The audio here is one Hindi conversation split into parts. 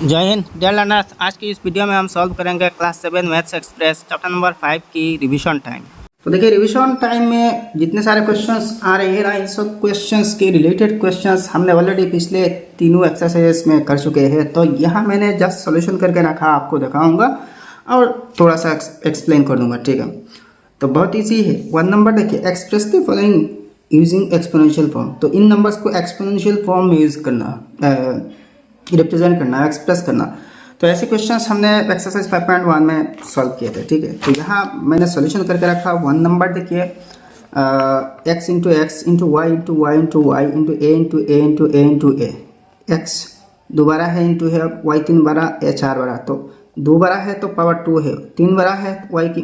जय हिंद डियर लर्नर्स। आज की इस वीडियो में हम सॉल्व करेंगे class 7 maths express chapter number 5 की रिवीजन टाइम। तो देखिए रिवीजन टाइम में जितने सारे क्वेश्चंस आ रहे हैं ना, इन सब क्वेश्चंस के रिलेटेड क्वेश्चंस हमने ऑलरेडी पिछले तीनों एक्सरसाइजेस में कर चुके हैं। तो यहाँ मैंने जस्ट सोल्यूशन करके रखा, आपको दिखाऊंगा और थोड़ा सा एक्सप्लेन कर दूंगा, ठीक है। तो बहुत ईजी है। 1 नंबर देखिए, express the following using exponential form. तो इन नंबर्स को एक्सपोनेंशियल फॉर्म में यूज करना, रिप्रेजेंट करना, एक्सप्रेस करना। तो ऐसे क्वेश्चंस हमने एक्सरसाइज 5.1 में सॉल्व किए थे, ठीक है। तो यहाँ मैंने सॉल्यूशन करके रखा। 1 नंबर देखिए, x into X into Y into Y into Y into A into A into A into A. X दोबारा है इंटू है, वाई 3 बारा, ए 4 बारा। तो 2 बारा है तो पावर 2 है, 3 बारा है वाई की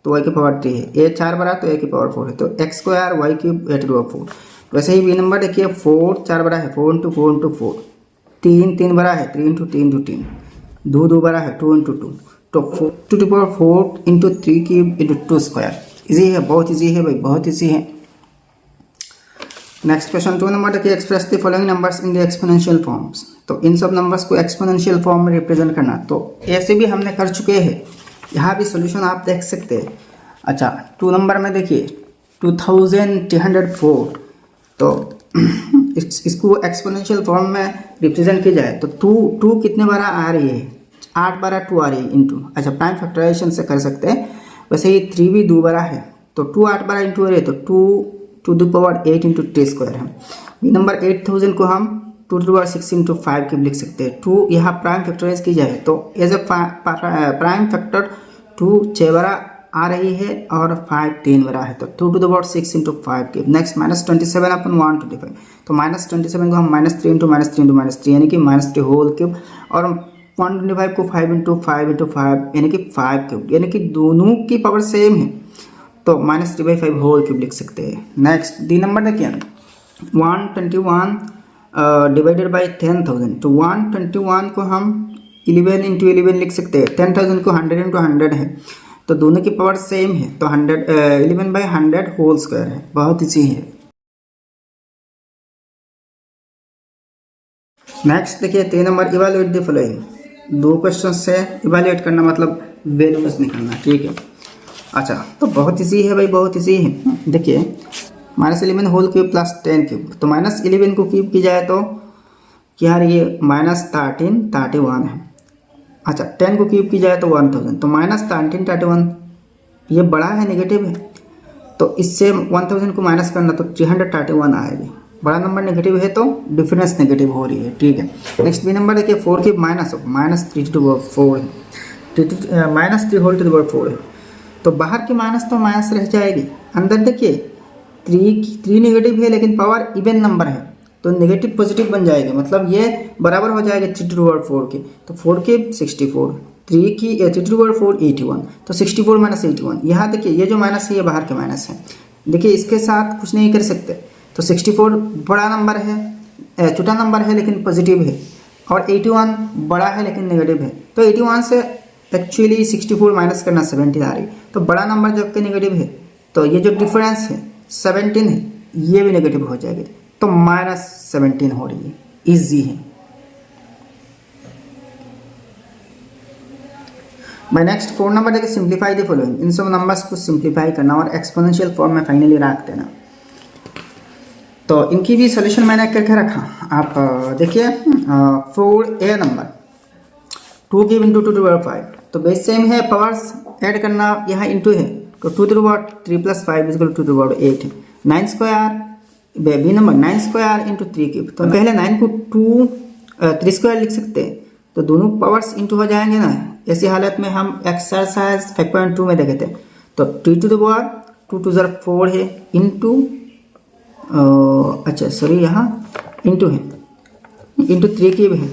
तो वाई की पावर 3 है, ए 4 बारा तो ए की पावर 4 है। तो x square y cube a to power 4। वैसे ही बी नंबर देखिए, 4 4 बारा है, 4 इंटू 4 इंटू 4। 3 3 बड़ा है, 3 इंटू 3 इंटू 3। 2 2 बड़ा है, 2 इंटू 2। तो 4 to the power 4 into 3 cube into 2 square. Easy है, बहुत इजी है भाई, बहुत इजी है। नेक्स्ट क्वेश्चन 2 नंबर देखिए, express the following numbers in the exponential forms. तो इन सब नंबर्स को एक्सपोनेंशियल फॉर्म में रिप्रेजेंट करना। तो ऐसे भी हमने कर चुके हैं, यहाँ भी सोल्यूशन आप देख सकते हैं। अच्छा 2 नंबर में देखिए 2304। तो इसको एक्सपोनेंशियल फॉर्म में रिप्रेजेंट किया जाए तो 2 कितने बार आ रही है, 8 बार 2 आ रही है इंटू। अच्छा प्राइम फैक्टराइजेशन से कर सकते हैं। वैसे ही 3 भी 2 बार है, तो 2 8 बार इंटू आ रही है, तो 2 टू द पावर 8 इंटू टी स्क्वायर है। बी नंबर 8000 को हम 2 टू द पावर 6 इंटू 5 क्यूब लिख सकते हैं। 2 यहाँ प्राइम फैक्टराइज की जाए तो एज ए प्राइम फैक्टर 2 6 बार आ रही है और 5 3 बड़ा है, तो 2 टू द पावर 6 इंटू 5 क्यूब। नेक्स्ट -27 अपन 125। तो -27 को हम -3 इंटू -3 इंटू -3 यानी कि -3 होल क्यूब, और 125 को 5 इंटू 5 इंटू 5 यानी कि 5 क्यूब, यानी कि दोनों की पावर सेम है, तो -3/5 होल क्यूब लिख सकते हैं। नेक्स्ट डी नंबर देखिए, 121 डिवाइडेड बाई 10,000। तो 121 को हम 11 इंटू 11 लिख सकते हैं। 10,000 को 100 इंटू 100 है, तो दोनों की पावर सेम है, तो 11/100 होल स्क्वायर है। बहुत इजी है। नेक्स्ट देखिए 3 number, evaluate the following. 2 question से इवैल्यूएट करना मतलब वैल्यूज निकालना, ठीक है। अच्छा तो बहुत इजी है भाई, बहुत इजी है। देखिए -11 होल क्यूब प्लस 10 क्यूब। तो -11 को क्यूब की जाए तो क्या है, ये -13 31 है। अच्छा 10 को क्यूब की जाए तो 1000, तो -13 31 ये बड़ा है, नेगेटिव है, तो इससे 1000 को माइनस करना तो 331 आएगी। बड़ा नंबर नेगेटिव है तो डिफरेंस नेगेटिव हो रही है, ठीक है। नेक्स्ट बी नंबर देखिए, 4 क्यूब -3 टू द 4 है, -3 होल टू द पावर 4 है। तो बाहर की माइनस तो माइनस रह जाएगी, अंदर देखिए 3 नेगेटिव है लेकिन पावर इवन नंबर है, तो नेगेटिव पॉजिटिव बन जाएगी, मतलब ये बराबर हो जाएगा 3 टू द पावर 4 के। तो 4 के 64, 3 टू द पावर 4 81, तो 64 माइनस 81। यहाँ देखिए ये जो माइनस है ये बाहर के माइनस है, देखिए इसके साथ कुछ नहीं कर सकते। तो 64 बड़ा नंबर है, छोटा नंबर है लेकिन पॉजिटिव है, और 81 बड़ा है लेकिन नेगेटिव है। तो 81 से एक्चुअली 64 माइनस करना 17 आ रही, तो बड़ा नंबर जबकि नेगेटिव है, तो ये जो डिफरेंस है 17 है, ये भी नेगेटिव हो जाएगी, तो -17 हो रही है। इजी है। बाय नेक्स्ट 4 नंबर देखिए, सिंप्लीफाई द फॉलोइंग। इन सब नंबर्स को सिंप्लीफाई करना और एक्सपोनेंशियल फॉर्म में फाइनली रख देना। तो इनकी भी सोल्यूशन मैंने करके रखा, आप देखिए। 4a number 2 cube into 2 to the power 5। तो बेस सेम है, पावर्स ऐड करना यहाँ इंटू है, तो 2 to the power 3 plus 5 is equal to 2 to the power 8 है। 9 square b number 9 square into 3 cube. तो पहले 9 को 3 स्क्वायर लिख सकते हैं, तो दोनों पावर्स इंटू हो जाएंगे ना। ऐसी हालत में हम एक्सरसाइज 5.2 में देखे थे, तो 3 टू द पावर 2 टू 4 है इंटू अच्छा सॉरी यहाँ इंटू है, इंटू 3 क्यूब है।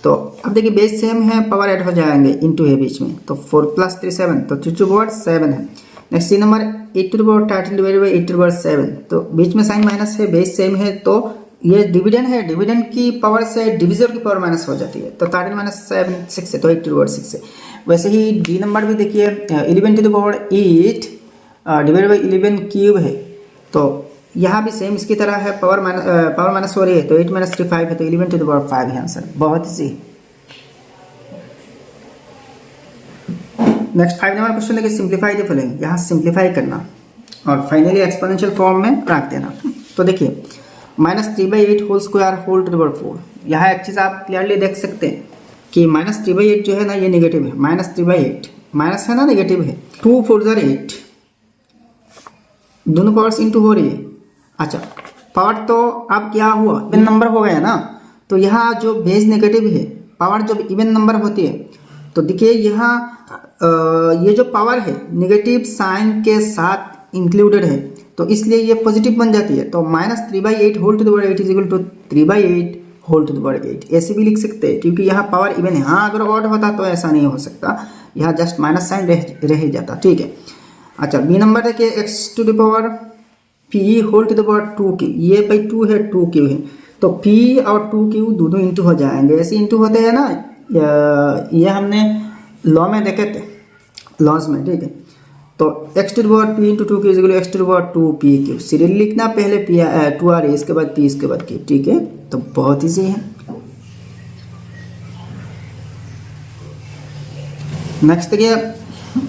तो अब देखिए बेस सेम है, पावर ऐड हो जाएंगे, इंटू है बीच में, तो 4 प्लस 3 7, तो 3 टू पावर 7 है। Next c number 8 to the power 13 divided by 8 to the power 7। तो बीच में साइन माइनस है, बेस सेम है, तो ये डिविडेंड है, डिविडेंड की पावर से डिविजर की पावर माइनस हो जाती है, तो 13 माइनस 7 6 है, तो 8 टू द पावर 6 है। वैसे ही डी नंबर भी देखिए, 11 to the power 8 divided by 11 cube है, तो यहाँ भी सेम इसकी तरह है, पावर माइनस हो रही है, तो 8 माइनस 3 5 है, तो 11 टू द पावर 5 है आंसर। बहुत इजी। नेक्स्ट 5 नंबर क्वेश्चन देखिए, सिंप्लीफाई द फॉलोइंग, यहाँ सिंप्लीफाई करना और फाइनली एक्सपोनेंशियल फॉर्म में रख देना। तो देखिए -3/8 whole square whole to the power 4, यहाँ एक चीज़ आप क्लियरली देख सकते हैं कि -3/8 जो है ना ये नेगेटिव है, -3/8 माइनस है ना, नेगेटिव है। 2 4 ज़र 8, दोनों पावर्स इंटू हो रही है। अच्छा पावर तो अब क्या हुआ, इवन नंबर हो गया ना, तो यहाँ जो बेस नेगेटिव है, पावर जब इवन नंबर होती है तो देखिए यहाँ ये जो पावर है नेगेटिव साइन के साथ इंक्लूडेड है, तो इसलिए ये पॉजिटिव बन जाती है। तो -3/8 whole to the power 8 is equal to 3/8 whole to the power 8, ऐसे भी लिख सकते हैं क्योंकि यहाँ पावर इवन है। हाँ अगर ऑड होता तो ऐसा नहीं हो सकता, यहाँ जस्ट माइनस साइन रह ही जाता, ठीक है। अच्छा बी नंबर देखिए, x to the power p whole to the power 2q, ये भाई 2 है 2q है, तो p और 2q दोनों इंटू हो जाएंगे, ऐसे इंटू होते हैं ना, ये हमने लॉ में देखे थे, लॉज में, ठीक है। तो x to the power p इंटू 2q is equal to x to the power 2pq, serial लिखना, पहले p 2 आ रही है, इसके बाद p, इसके बाद q, ठीक है। तो बहुत ईजी है। नेक्स्ट देखिए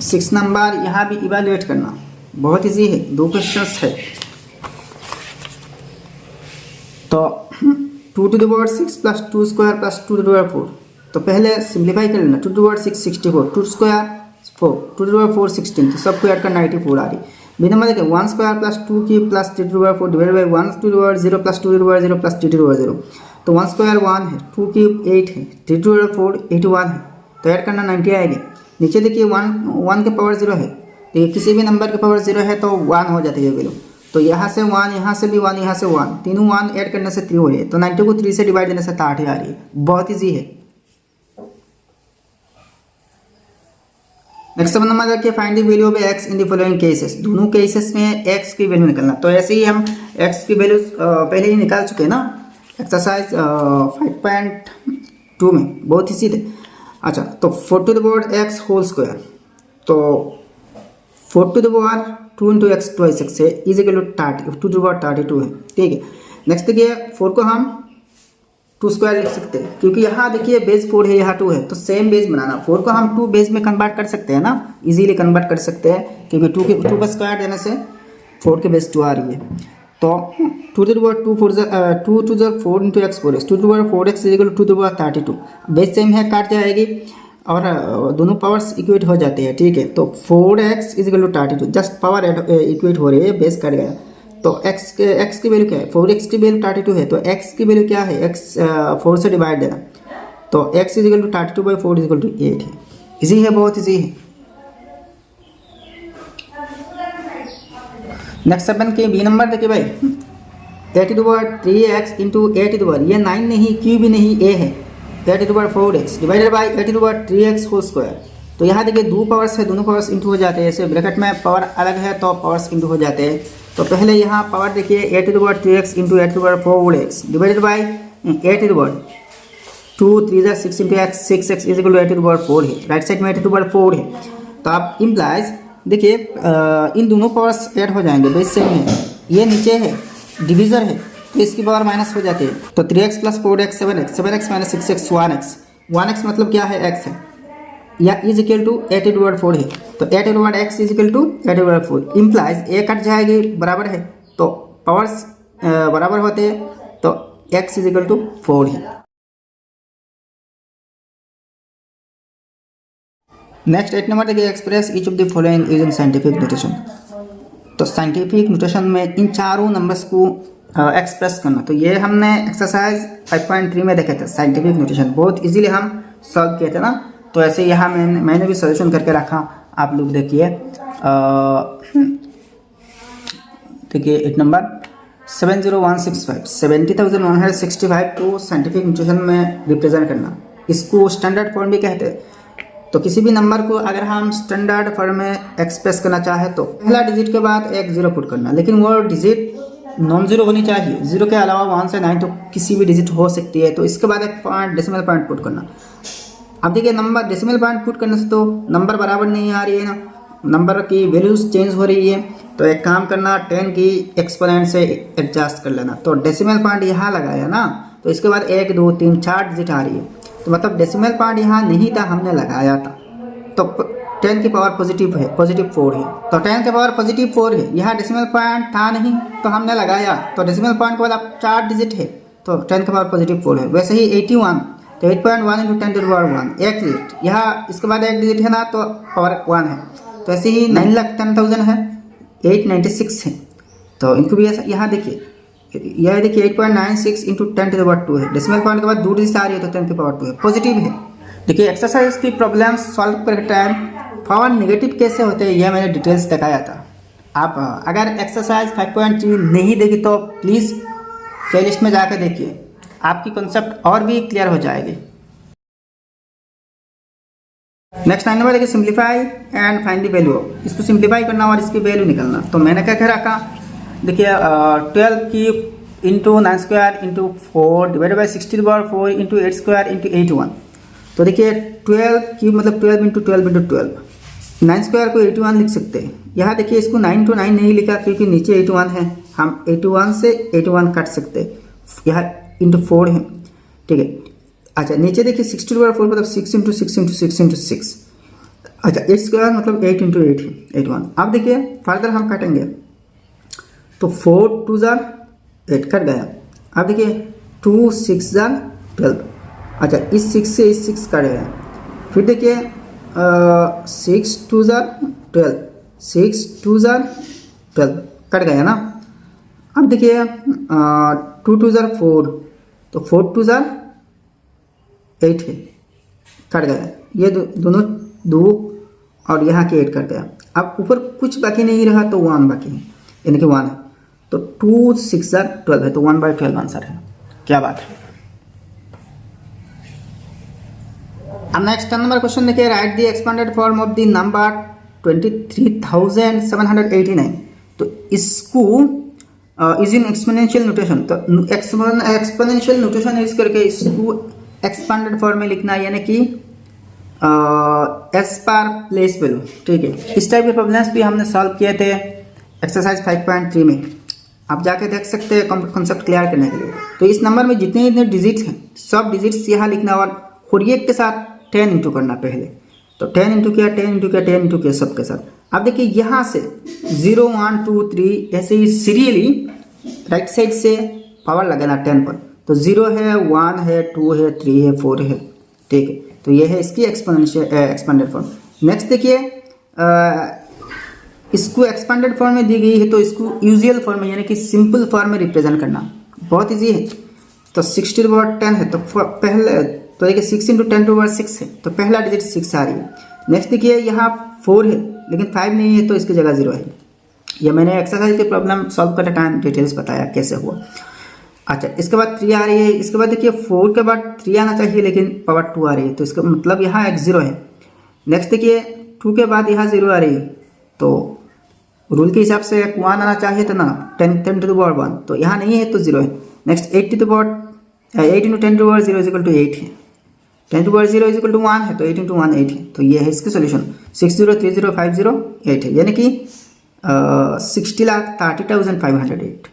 6 नंबर, यहाँ भी इवेलुएट करना बहुत इजी है, 2 क्वेश्चंस है। तो 2 टू द पावर 6 प्लस 2 square plus 2 to the power 4, तो पहले सिंप्लीफाई कर लेना। 2 to the power 6 64, 2 square 4, 2 to the power 4 16, तो सबको ऐड करना 84 आ रही। बी नंबर देखिए 1 square plus 2 plus 3 to the power 4 divide by 1 to the power 0 plus 2 to the power 0 plus 3 to the power 0, तो 1 स्क्वायर 1 है, 2 8 है, 3 टू द पावर 4 81 है, तो ऐड करना 90 आएगी। नीचे देखिए 1 के पावर 0 है, तो ये किसी भी नंबर के पावर 0 है तो 1 हो जाती है वैल्यू, तो यहाँ से 1, यहाँ से भी 1, यहाँ से 1, तीनों 1 ऐड करने से 3 हो रही है, तो 90 को 3 से डिवाइड देने से 60 आ रही है, बहुत ईजी है। नेक्स्ट नंबर देखिए, find the value of x in the following cases, दोनों केसेस में x की वैल्यू निकालना। तो ऐसे ही हम x की वैल्यू पहले ही निकाल चुके हैं ना, एक्सरसाइज 5.2 में, बहुत ईजी थे। अच्छा तो 4 to the power x whole square, तो 4 to the power 2 into X twice X है, is equal to 30, 2 to the power 32 है, ठीक है। नेक्स्ट देखिए 4 को हम 2 स्क्वायर लिख सकते हैं, क्योंकि यहाँ देखिए बेस 4 है, यहाँ 2 है, तो सेम बेस बनाना। 4 को हम 2 बेस में कन्वर्ट कर सकते हैं ना, इजीली कन्वर्ट कर सकते हैं, क्योंकि 2 का स्क्वायर देने से 4 के बेस 2 आ रही है। तो 2 to the power 2 to the 4 into x 4x, 2 to the power 4x is equal to 2 to the power 32, base same है, काट जाएगी और दोनों पावर्स इक्वेट हो जाते हैं, ठीक है। तो 4x is equal to 32, just power equate हो रही है, बेस कट गया। तो x की वैल्यू क्या है, 4x की वैल्यू 32 है, तो x की वैल्यू क्या है, x 4 से डिवाइड देना, तो x is equal to 32/4 is equal to 8 है। इजी है, बहुत इजी है। नेक्स्ट अपन के बी नंबर देखिए भाई, 8 टू द पावर 3x इंटू 8 टू द पावर, ये 9 नहीं, q भी नहीं, a है, 8 to the power 4x divided by 8 to the power 3x whole square. तो यहाँ देखिए 2 पावर्स है, दोनों पावर्स इंटू हो जाते हैं, ऐसे ब्रैकेट में पावर अलग है तो पावर्स इंटू हो जाते हैं। तो पहले यहाँ पावर देखिए 8 टू द पावर 3x इंटू 8 to the power 4x divided by 8 to the power 2 3 6 into x 6x is equal to 8 to the power 4 है, राइट साइड में 8 टू द पावर 4 है। तो आप इम्प्लाइज देखिए इन दोनों पावर्स ऐड हो जाएंगे, बेस सेम है, ये नीचे है, डिविजर है, तो इसकी पावर माइनस हो जाती है। तो 3x plus 4x 7x minus 6x 1x मतलब क्या है, x है, या is equal to 8 to the power 4 है, तो 8 to the power x is equal to 8 to the power 4, implies a cut जाएगी, बराबर है, तो पावर्स बराबर होते हैं, तो x इज इक्वल टू 4 है। नेक्स्ट 8 नंबर देखिए, express each of the following using scientific notation. तो साइंटिफिक नोटेशन में इन चारों नंबर्स को एक्सप्रेस करना। तो ये हमने एक्सरसाइज 5.3 में देखे थे, साइंटिफिक नोटेशन बहुत इजीली हम सॉल्व किए थे ना। तो ऐसे यहाँ मैंने भी सोल्यूशन करके रखा, आप लोग देखिए। देखिए 8 नंबर 70165 70,165 को साइंटिफिक नोटेशन में रिप्रेजेंट करना, इसको स्टैंडर्ड फॉर्म भी कहते हैं। तो किसी भी नंबर को अगर हम स्टैंडर्ड फॉर्म में एक्सप्रेस करना चाहे तो पहला डिजिट के बाद एक 0 पुट करना, लेकिन वो डिजिट नॉन जीरो होनी चाहिए, 0 के अलावा 1 से 9 तो किसी भी डिजिट हो सकती है। तो इसके बाद एक पॉइंट डेसिमल पॉइंट पुट करना। अब देखिए नंबर डेसिमल पॉइंट पुट करने से तो नंबर बराबर नहीं आ रही है ना, नंबर की वैल्यूज चेंज हो रही है। तो एक काम करना, 10 की एक्सपोनेंट से एडजस्ट कर लेना। तो डेसिमल पॉइंट यहाँ लगाया ना, तो इसके बाद 1 2 3 4 डिजिट आ रही है, तो मतलब डेसिमल पॉइंट यहाँ नहीं था, हमने लगाया था। तो 10 की पावर पॉजिटिव है, पॉजिटिव 4 है, तो 10 की पावर पॉजिटिव 4 है। यहाँ डेसिमल पॉइंट था नहीं तो हमने लगाया, तो डेसिमल पॉइंट के बाद आप 4 डिजिट है तो 10 की पावर पॉजिटिव 4 है। वैसे ही 81, तो 8.1 इंटू 10 टू द पावर 1 एक डिजिट, यहाँ इसके बाद एक डिजिट है ना तो पावर 1 है। तो ऐसे ही 9,10,000 है, 896 है, तो इनको भी ऐसा यहाँ देखिए, यह देखिए 8.96 इंटू 10 टू द पावर 2 है। डेसिमल पॉइंट के बाद 2 डिजिट आ रही है तो 10 की पावर 2 है, पॉजिटिव है। देखिए एक्सरसाइज की प्रॉब्लम सॉल्व करते टाइम पावर नेगेटिव कैसे होते हैं यह मैंने डिटेल्स दिखाया था। आप अगर एक्सरसाइज 5.3 नहीं देखी तो प्लीज़ प्लेलिस्ट में जाकर देखिए, आपकी कॉन्सेप्ट और भी क्लियर हो जाएगी। नेक्स्ट 9 नंबर देखिए, simplify and find the value. इसको सिंप्लीफाई करना और इसकी वैल्यू निकालना। तो मैंने क्या कह रखा, देखिए 12 की into 9 square into 4 divided by 60/4 into 8 square into 81। तो देखिए 12 की मतलब 12 इंटू 12 इंटू 12, 9 स्क्वायर को 81 लिख सकते हैं। यहाँ देखिए इसको 9 to 9 नहीं लिखा क्योंकि नीचे 81 है, हम 81 से 81 काट सकते हैं, यहाँ इंटू 4 है, ठीक है। अच्छा नीचे देखिए 60/4 मतलब 6 इंटू 6 इंटू 6 इंटू 6। अच्छा 8 स्क्वायर मतलब 8 इंटू 8 है, 81। अब देखिए फर्दर हम काटेंगे तो 4 2 8 कट गया। अब देखिए 2 6 12। अच्छा इस 6 से इस 6 कट गया। फिर देखिए 6 2 12, 6 2 12 कट गया ना। अब देखिए 2 2 4, तो 4 2 8 है, कट गया। ये दोनों 2 और यहाँ के 8 कट गया। अब ऊपर कुछ बाकी नहीं रहा तो 1 बाकी है, यानी कि 1 है। तो 2 6 12 है, तो 1/12 आंसर है। क्या बात है। अब नेक्स्ट 10 नंबर क्वेश्चन देखिए, right the expanded form of the number 23,789। तो इसको इज इन एक्सपोनेंशियल नोटेशन, तो एक्सपोनेंशियल नोटेशन यूज करके इसको एक्सपांडेड फॉर्म में लिखना, यानी कि एस पर प्लेस वैल्यू, ठीक है। इस टाइप के प्रॉब्लम्स भी हमने सॉल्व किए थे एक्सरसाइज 5.3 में, आप जाके देख सकते हैं कॉन्सेप्ट क्लियर करने के लिए। तो इस नंबर में जितने जितने डिजिट्स हैं सब डिजिट्स यहाँ लिखना और ये के साथ 10 इंटू करना पहले। तो 10 इंटू किया, 10 इंटू किया, 10 इंटू किया सबके साथ। अब देखिए यहाँ से 0 1 2 3 ऐसे ही सीरियली राइट साइड से पावर लगाना 10 पर। तो 0 है, 1 है, 2 है, 3 है, 4 है, ठीक है। तो ये है इसकी एक्सपेंडेड फॉर्म। नेक्स्ट देखिए इसको एक्सपेंडेड फॉर्म में दी गई है तो इसको यूजुअल फॉर्म में यानी कि सिंपल फॉर्म में रिप्रेजेंट करना बहुत ईजी है। तो 60/10 है, तो पहले तो देखिए 6 इंटू 10 टू 6 है, तो पहला डिजिट 6 आ रही है। नेक्स्ट देखिए यहाँ 4 है लेकिन 5 नहीं है तो इसकी जगह 0 है। यह मैंने एक्सरसाइज की प्रॉब्लम सॉल्व करते टाइम डिटेल्स बताया कैसे हुआ। अच्छा इसके बाद 3 आ रही है, इसके बाद देखिए 4 के बाद 3 आना चाहिए लेकिन पावर 2 आ रही है, तो इसका मतलब यहाँ एक 0 है। नेक्स्ट देखिए 2 के बाद यहाँ 0 आ रही है, तो रूल के हिसाब से एक 1 आना चाहिए था ना, 10 टू द पावर 1, तो यहाँ नहीं है तो 0 है। Next 8 into 10 to power 0 is equal to 8 है, 10 to power 0 is equal to 1 है, तो 8 इंटू 1 8 है। तो ये है इसकी सोल्यूशन 603050 है, यानी कि 60,30,508।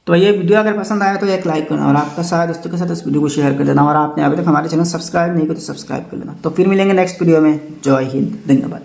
तो ये वीडियो अगर पसंद आया तो एक लाइक करना और आपका सारे दोस्तों के साथ इस वीडियो को शेयर कर देना, और आपने अभी तक हमारे चैनल सब्सक्राइब नहीं किया तो सब्सक्राइब कर लेना। तो फिर मिलेंगे नेक्स्ट वीडियो में। जय हिंद, धन्यवाद।